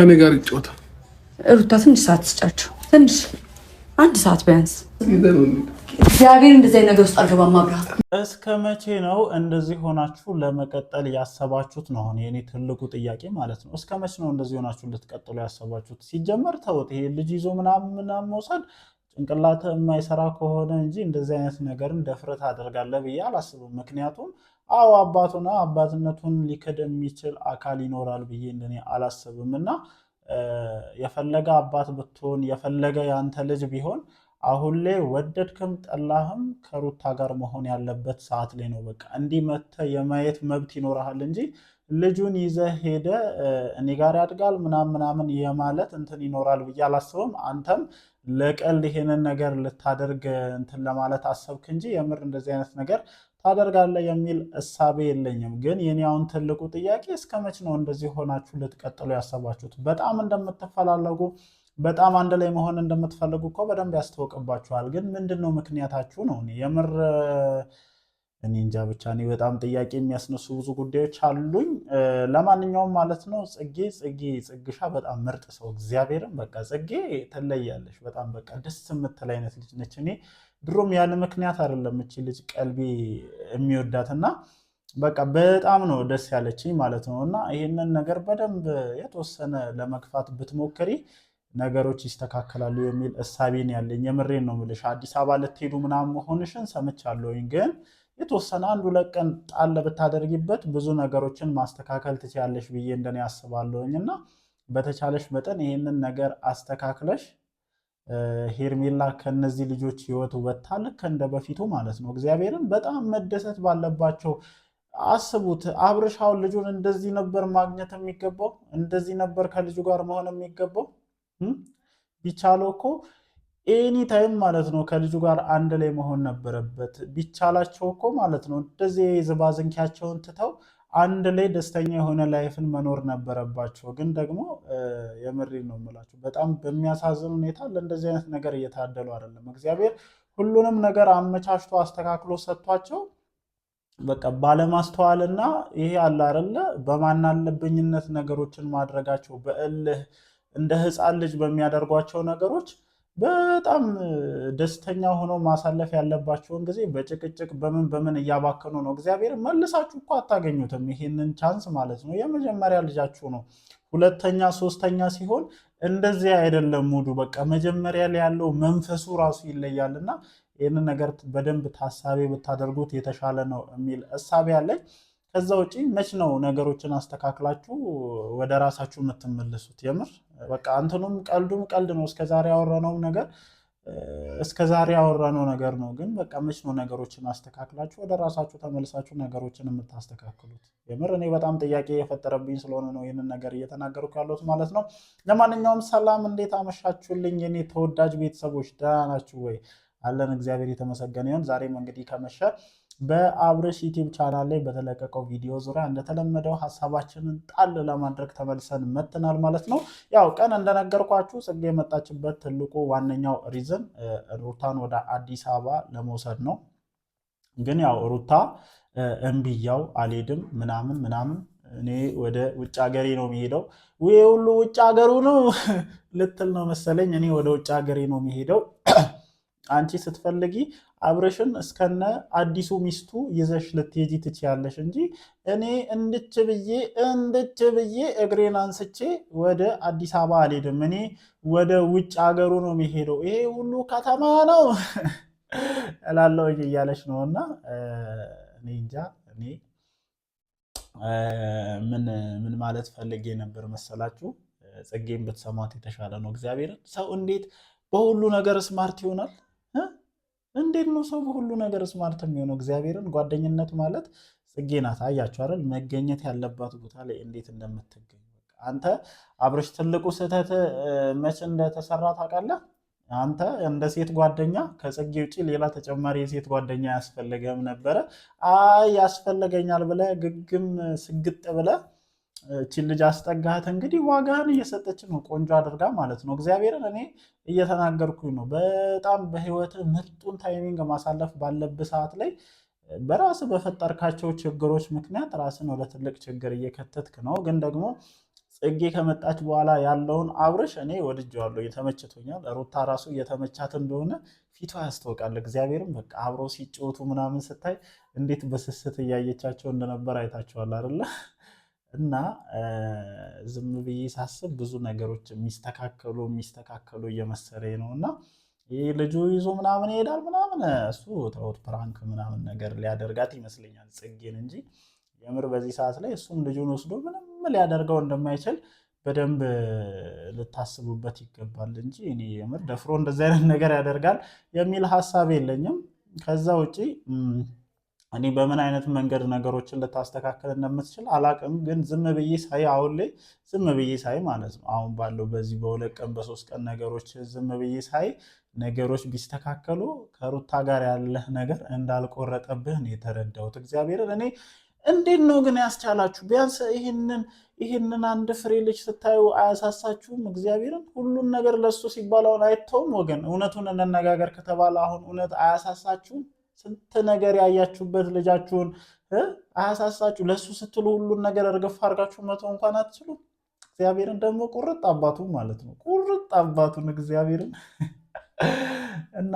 እኔ ጋር ይጫወታል። ሩታ ትንሽ ሰዓት ስጫቸው፣ ትንሽ አንድ ሰዓት ቢያንስ። እግዚአብሔር እንደዚህ ነገር ውስጥ አልገባም። አብርሃም እስከ መቼ ነው እንደዚህ ሆናችሁ ለመቀጠል ያሰባችሁት ነው አሁን የኔ ትልቁ ጥያቄ ማለት ነው። እስከ መቼ ነው እንደዚህ ሆናችሁ ልትቀጥሉ ያሰባችሁት? ሲጀመር ተውት፣ ይሄ ልጅ ይዞ ምናምን መውሰድ ጭንቅላት የማይሰራ ከሆነ እንጂ እንደዚህ አይነት ነገርን ደፍረት አደርጋለህ ብዬ አላስብም። ምክንያቱም አዎ አባቱና አባትነቱን ሊክድ የሚችል አካል ይኖራል ብዬ እንደኔ አላስብም። እና የፈለገ አባት ብትሆን የፈለገ ያንተ ልጅ ቢሆን አሁን ላይ ወደድክም ጠላህም ከሩታ ጋር መሆን ያለበት ሰዓት ላይ ነው። በቃ እንዲህ መተህ የማየት መብት ይኖርሃል እንጂ ልጁን ይዘህ ሄደ እኔ ጋር ያድጋል ምናምን የማለት እንትን ይኖራል ብዬ አላስብም። አንተም ለቀልድ ይሄንን ነገር ልታደርግ እንትን ለማለት አሰብክ እንጂ የምር እንደዚህ አይነት ነገር ታደርጋለህ የሚል እሳቤ የለኝም። ግን የኔ አሁን ትልቁ ጥያቄ እስከ መች ነው እንደዚህ ሆናችሁ ልትቀጥሉ ያሰባችሁት? በጣም እንደምትፈላለጉ በጣም አንድ ላይ መሆን እንደምትፈልጉ እኮ በደንብ ያስታውቅባችኋል። ግን ምንድነው ምክንያታችሁ ነው? የምር እኔ እንጃ። ብቻ እኔ በጣም ጥያቄ የሚያስነሱ ብዙ ጉዳዮች አሉኝ። ለማንኛውም ማለት ነው ጽግሻ በጣም ምርጥ ሰው እግዚአብሔርን በቃ ጽጌ ትለያለሽ። በጣም በቃ ደስ የምትል አይነት ልጅ ነች። እኔ ድሮም ያለ ምክንያት አይደለም እቺ ልጅ ቀልቤ የሚወዳትና በቃ በጣም ነው ደስ ያለችኝ ማለት ነው። እና ይህንን ነገር በደንብ የተወሰነ ለመግፋት ብትሞክሪ ነገሮች ይስተካከላሉ የሚል እሳቤን ያለኝ። የምሬን ነው የምልሽ። አዲስ አበባ ልትሄዱ ምናምን መሆንሽን ሰምቻለሁኝ። ግን የተወሰነ አንድ ሁለት ቀን ጣል ብታደርጊበት ብዙ ነገሮችን ማስተካከል ትችያለሽ ብዬ እንደኔ አስባለሁኝ። እና በተቻለሽ መጠን ይህንን ነገር አስተካክለሽ ሄርሜላ ከነዚህ ልጆች ህይወት ወጥታ ልክ እንደ በፊቱ ማለት ነው እግዚአብሔርን በጣም መደሰት ባለባቸው አስቡት። አብርሻውን ልጁን እንደዚህ ነበር ማግኘት የሚገባው፣ እንደዚህ ነበር ከልጁ ጋር መሆን የሚገባው። ቢቻለው እኮ ኤኒ ታይም ማለት ነው ከልጁ ጋር አንድ ላይ መሆን ነበረበት። ቢቻላቸው እኮ ማለት ነው እንደዚህ ዝባዝንኪያቸውን ትተው አንድ ላይ ደስተኛ የሆነ ላይፍን መኖር ነበረባቸው። ግን ደግሞ የምሬ ነው የምላችሁ በጣም በሚያሳዝን ሁኔታ ለእንደዚህ አይነት ነገር እየታደሉ አይደለም። እግዚአብሔር ሁሉንም ነገር አመቻችቶ አስተካክሎ ሰጥቷቸው በቃ ባለማስተዋልና ይሄ አለ አይደለ በማናለብኝነት ነገሮችን ማድረጋቸው በእልህ እንደ ህፃን ልጅ በሚያደርጓቸው ነገሮች በጣም ደስተኛ ሆኖ ማሳለፍ ያለባቸውን ጊዜ በጭቅጭቅ በምን እያባከኑ ነው። እግዚአብሔር መልሳችሁ እኮ አታገኙትም ይሄንን ቻንስ ማለት ነው። የመጀመሪያ ልጃችሁ ነው። ሁለተኛ ሶስተኛ ሲሆን እንደዚህ አይደለም ሙዱ። በቃ መጀመሪያ ላይ ያለው መንፈሱ ራሱ ይለያልና ይህንን ነገር በደንብ ታሳቢ ብታደርጉት የተሻለ ነው የሚል እሳቤ አለኝ። ከዛ ውጪ መች ነው ነገሮችን አስተካክላችሁ ወደ ራሳችሁ የምትመለሱት? የምር በቃ አንተኑም ቀልዱም ቀልድ ነው። እስከዛሬ ያወራነው ነገር ነው። ግን በቃ መች ነው ነገሮችን አስተካክላችሁ ወደ ራሳችሁ ተመልሳችሁ ነገሮችን የምታስተካክሉት? የምር እኔ በጣም ጥያቄ የፈጠረብኝ ስለሆነ ነው ይህንን ነገር እየተናገርኩ ያለሁት ማለት ነው። ለማንኛውም ሰላም፣ እንዴት አመሻችሁልኝ የኔ ተወዳጅ ቤተሰቦች? ደህና ናችሁ ወይ? አለን እግዚአብሔር የተመሰገነ ይሁን። ዛሬም እንግዲህ ከመሸ በአብርሽ ዩቲዩብ ቻናል ላይ በተለቀቀው ቪዲዮ ዙሪያ እንደተለመደው ሀሳባችንን ጣል ለማድረግ ተመልሰን መጥተናል ማለት ነው። ያው ቀን እንደነገርኳችሁ ጽጌ የመጣችበት ትልቁ ዋነኛው ሪዝን ሩታን ወደ አዲስ አበባ ለመውሰድ ነው። ግን ያው ሩታ እምቢያው አልሄድም ምናምን እኔ ወደ ውጭ ሀገሬ ነው የሚሄደው፣ ወይ ሁሉ ውጭ ሀገሩ ነው ልትል ነው መሰለኝ። እኔ ወደ ውጭ ሀገሬ ነው የሚሄደው፣ አንቺ ስትፈልጊ አብርሽን እስከነ አዲሱ ሚስቱ ይዘሽ ልትሄጂ ትችያለሽ እንጂ እኔ እንድች ብዬ እግሬን አንስቼ ወደ አዲስ አበባ አልሄድም፣ እኔ ወደ ውጭ ሀገሩ ነው የሚሄደው፣ ይሄ ሁሉ ከተማ ነው እላለሁ እያለች ነው። እና እኔ እንጃ እኔ ምን ማለት ፈልጌ ነበር መሰላችሁ? ጽጌን ብትሰማት የተሻለ ነው። እግዚአብሔርን ሰው እንዴት በሁሉ ነገር ስማርት ይሆናል? እንዴት ነው ሰው በሁሉ ነገር ስማርት የሚሆነው? እግዚአብሔርን ጓደኝነት ማለት ጽጌ ናት። አያችሁ አይደል መገኘት ያለባት ቦታ ላይ እንዴት እንደምትገኝ። አንተ አብርሽ ትልቁ ስህተት መቼ እንደተሰራ ታውቃለህ? አንተ እንደ ሴት ጓደኛ ከጽጌ ውጭ ሌላ ተጨማሪ የሴት ጓደኛ ያስፈልገም ነበረ። ያስፈልገኛል ብለህ ግግም ስግጥ ብለህ እቺን ልጅ አስጠጋት። እንግዲህ ዋጋህን እየሰጠች ነው ቆንጆ አድርጋ ማለት ነው። እግዚአብሔርን እኔ እየተናገርኩኝ ነው። በጣም በህይወት ምርጡን ታይሚንግ ማሳለፍ ባለብህ ሰዓት ላይ በራስ በፈጠርካቸው ችግሮች ምክንያት ራስን ወደ ትልቅ ችግር እየከተትክ ነው። ግን ደግሞ ጽጌ ከመጣች በኋላ ያለውን አብርሽ እኔ ወድጄዋለሁ፣ የተመችቶኛል። ሩታ ራሱ እየተመቻት እንደሆነ ፊቷ ያስታውቃል። እግዚአብሔርም በቃ አብረው ሲጫወቱ ምናምን ስታይ እንዴት በስስት እያየቻቸው እንደነበር አይታቸዋል አይደለ? እና ዝም ብዬ ሳስብ ብዙ ነገሮች የሚስተካከሉ እየመሰለኝ ነው። እና ይህ ልጁ ይዞ ምናምን ይሄዳል ምናምን እሱ ተውት፣ ፕራንክ ምናምን ነገር ሊያደርጋት ይመስለኛል ጽጌን እንጂ የምር በዚህ ሰዓት ላይ እሱም ልጁን ወስዶ ምንም ሊያደርገው እንደማይችል በደንብ ልታስቡበት ይገባል እንጂ እኔ የምር ደፍሮ እንደዚህ አይነት ነገር ያደርጋል የሚል ሀሳብ የለኝም። ከዛ ውጪ እኔ በምን አይነት መንገድ ነገሮችን ልታስተካከል እንደምትችል አላቅም። ግን ዝም ብዬ ሳይ አሁን ላይ ዝም ብዬ ሳይ ማለት ነው አሁን ባለው በዚህ በ2 ቀን በ3 ቀን ነገሮች ዝም ብዬ ሳይ ነገሮች ቢስተካከሉ ከሩታ ጋር ያለህ ነገር እንዳልቆረጠብህ ነው የተረዳሁት። እግዚአብሔርን እኔ እንዴት ነው ግን ያስቻላችሁ? ቢያንስ ይህንን አንድ ፍሬ ልጅ ስታዩ አያሳሳችሁም? እግዚአብሔርን ሁሉን ነገር ለሱ ሲባል አሁን አይተውም ወገን። እውነቱን እንነጋገር ከተባለ አሁን እውነት አያሳሳችሁም? ስንት ነገር ያያችሁበት ልጃችሁን አያሳሳችሁ? ለሱ ስትሉ ሁሉን ነገር እርግፍ አድርጋችሁ መተው እንኳን አትችሉም? እግዚአብሔርን ደግሞ ቁርጥ አባቱን ማለት ነው ቁርጥ አባቱን እግዚአብሔርን እና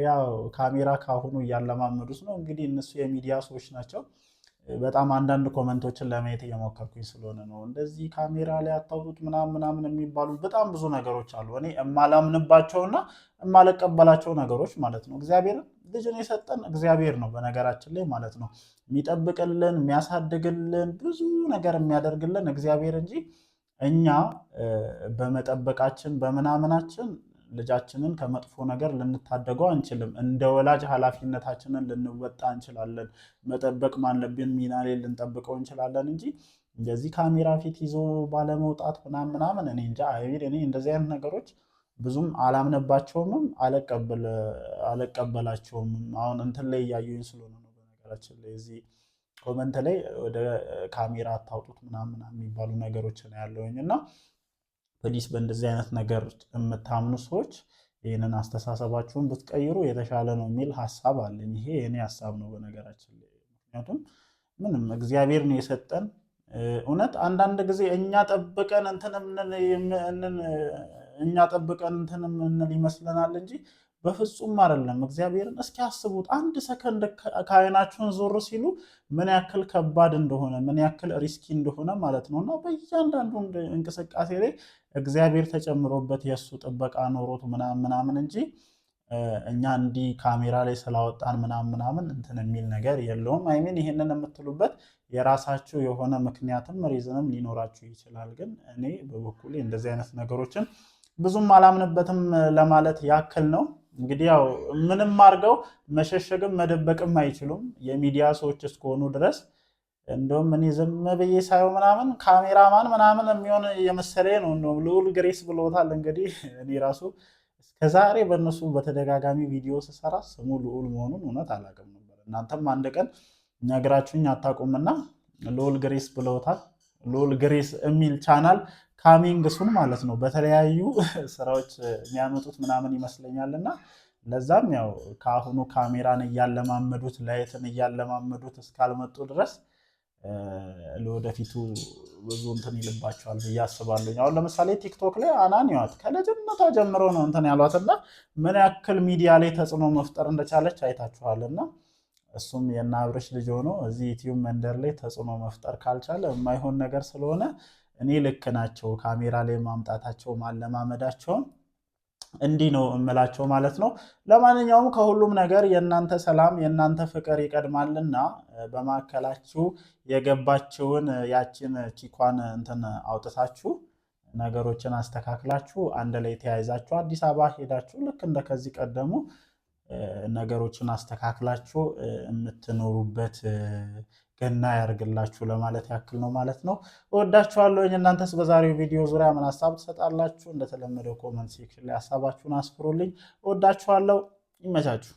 ያው ካሜራ ካሁኑ እያለማመዱት ነው እንግዲህ እነሱ የሚዲያ ሰዎች ናቸው። በጣም አንዳንድ ኮመንቶችን ለማየት እየሞከርኩኝ ስለሆነ ነው እንደዚህ ካሜራ ላይ አታውጡት ምናምን የሚባሉ በጣም ብዙ ነገሮች አሉ። እኔ የማላምንባቸውና የማልቀበላቸው ነገሮች ማለት ነው። እግዚአብሔርን ልጅን የሰጠን እግዚአብሔር ነው በነገራችን ላይ ማለት ነው። የሚጠብቅልን የሚያሳድግልን ብዙ ነገር የሚያደርግልን እግዚአብሔር እንጂ እኛ በመጠበቃችን በምናምናችን ልጃችንን ከመጥፎ ነገር ልንታደገው አንችልም። እንደ ወላጅ ኃላፊነታችንን ልንወጣ እንችላለን። መጠበቅ ማለብን ሚና ላይ ልንጠብቀው እንችላለን እንጂ እንደዚህ ካሜራ ፊት ይዞ ባለመውጣት ምናምን እኔ እንጃ። እኔ እንደዚህ አይነት ነገሮች ብዙም አላምነባቸውምም አልቀበላቸውም። አሁን እንትን ላይ እያየሁኝ ስለሆነ ነው በነገራችን ላይ እዚህ ኮመንት ላይ ወደ ካሜራ አታውጡት ምናምን የሚባሉ ነገሮች ነው ያለውኝ እና ፕሊስ በእንደዚህ አይነት ነገር የምታምኑ ሰዎች ይህንን አስተሳሰባችሁን ብትቀይሩ የተሻለ ነው የሚል ሀሳብ አለኝ። ይሄ የኔ ሀሳብ ነው በነገራችን ላይ። ምክንያቱም ምንም እግዚአብሔር ነው የሰጠን። እውነት አንዳንድ ጊዜ እኛ ጠብቀን እንትን የምንል ይመስለናል እንጂ በፍጹም አይደለም። እግዚአብሔርን እስኪ አስቡት። አንድ ሰከንድ ከዓይናችሁን ዞር ሲሉ ምን ያክል ከባድ እንደሆነ ምን ያክል ሪስኪ እንደሆነ ማለት ነው። እና በእያንዳንዱ እንቅስቃሴ ላይ እግዚአብሔር ተጨምሮበት የእሱ ጥበቃ ኖሮት ምናምን እንጂ እኛ እንዲህ ካሜራ ላይ ስላወጣን ምናምን እንትን የሚል ነገር የለውም። አይሚን ይህንን የምትሉበት የራሳችሁ የሆነ ምክንያትም ሪዝንም ሊኖራችሁ ይችላል። ግን እኔ በበኩሌ እንደዚህ አይነት ነገሮችን ብዙም አላምንበትም ለማለት ያክል ነው። እንግዲህ ያው ምንም አድርገው መሸሸግም መደበቅም አይችሉም የሚዲያ ሰዎች እስከሆኑ ድረስ። እንደውም እኔ ዝም ብዬ ሳየው ምናምን ካሜራማን ምናምን የሚሆን የመሰለኝ ነው። እንደውም ልዑል ግሬስ ብሎታል። እንግዲህ እኔ ራሱ እስከዛሬ በእነሱ በተደጋጋሚ ቪዲዮ ስሰራ ስሙ ልዑል መሆኑን እውነት አላውቅም ነበር። እናንተም አንድ ቀን ነግራችሁኝ አታውቁምና ልዑል ግሬስ ብለውታል። ልዑል ግሬስ የሚል ቻናል ካሚንግ ሱን ማለት ነው። በተለያዩ ስራዎች የሚያመጡት ምናምን ይመስለኛልና ለዛም ያው ከአሁኑ ካሜራን እያለማመዱት ላይትን እያለማመዱት እስካልመጡ ድረስ ለወደፊቱ ብዙ እንትን ይልባቸዋል ብዬ አስባለሁ። አሁን ለምሳሌ ቲክቶክ ላይ አናኒዋት ከልጅነቷ ጀምሮ ነው እንትን ያሏትና ምን ያክል ሚዲያ ላይ ተጽዕኖ መፍጠር እንደቻለች አይታችኋልና እሱም የእነ አብርሽ ልጅ ሆኖ እዚህ ዩቲዩብ መንደር ላይ ተጽዕኖ መፍጠር ካልቻለ የማይሆን ነገር ስለሆነ እኔ ልክ ናቸው ካሜራ ላይ ማምጣታቸው ማለማመዳቸውን እንዲህ ነው እምላቸው ማለት ነው። ለማንኛውም ከሁሉም ነገር የእናንተ ሰላም የእናንተ ፍቅር ይቀድማልና በማዕከላችሁ የገባችውን ያችን ቺኳን እንትን አውጥታችሁ ነገሮችን አስተካክላችሁ አንድ ላይ ተያይዛችሁ አዲስ አበባ ሄዳችሁ ልክ እንደ ከዚህ ቀደሙ ነገሮችን አስተካክላችሁ የምትኖሩበት ገና ያርግላችሁ ለማለት ያክል ነው ማለት ነው። እወዳችኋለሁ። እናንተስ በዛሬው ቪዲዮ ዙሪያ ምን ሀሳብ ትሰጣላችሁ? እንደተለመደው ኮመንት ሴክሽን ላይ ሀሳባችሁን አስፍሩልኝ። እወዳችኋለሁ። ይመቻችሁ።